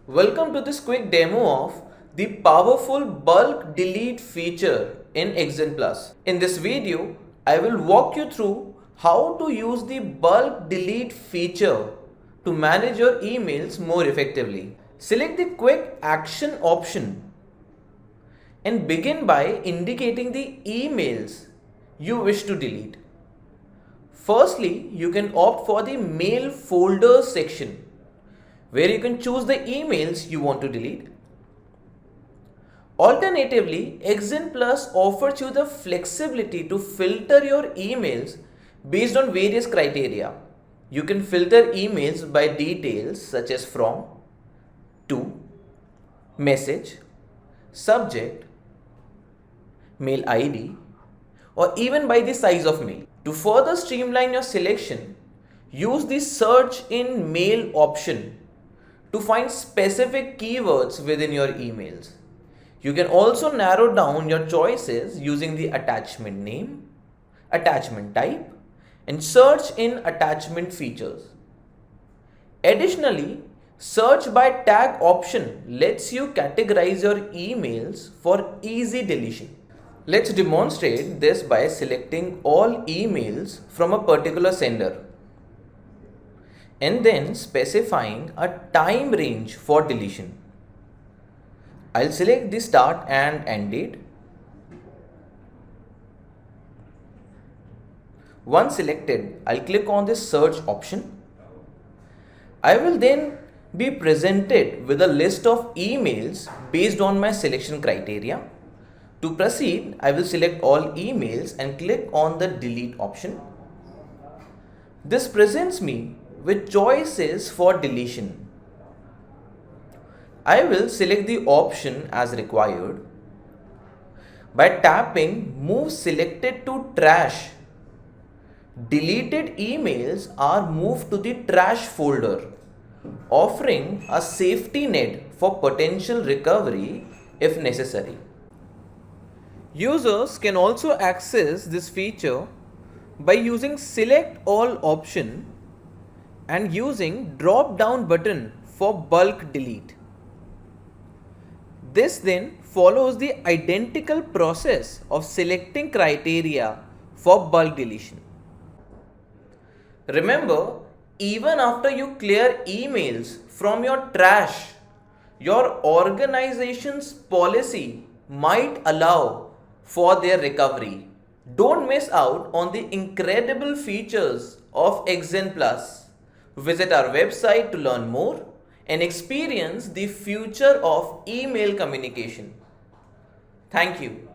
Welcome to this quick demo of the powerful bulk delete feature in Xgenplus. In this video, I will walk you through how to use the bulk delete feature to manage your emails more effectively. Select the quick action option and begin by indicating the emails you wish to delete. Firstly, you can opt for the mail folder section where you can choose the emails you want to delete. Alternatively, Xgenplus offers you the flexibility to filter your emails based on various criteria. You can filter emails by details such as from, to, message, subject, mail ID, or even by the size of mail. To further streamline your selection, use the search in mail option to find specific keywords within your emails. You can also narrow down your choices using the attachment name, attachment type, and search in attachment features. Additionally, search by tag option lets you categorize your emails for easy deletion. Let's demonstrate this by selecting all emails from a particular sender and then specifying a time range for deletion. I'll select the start and end date. Once selected, I'll click on the search option. I will then be presented with a list of emails based on my selection criteria. To proceed, I will select all emails and click on the delete option. This presents me with choices for deletion. I will select the option as required. By tapping Move Selected to Trash, deleted emails are moved to the trash folder, offering a safety net for potential recovery if necessary. Users can also access this feature by using Select All option and using drop down button for bulk delete. This then follows the identical process of selecting criteria for bulk deletion. Remember, even after you clear emails from your trash, your organization's policy might allow for their recovery. Don't miss out on the incredible features of Xgenplus. Visit our website to learn more and experience the future of email communication. Thank you.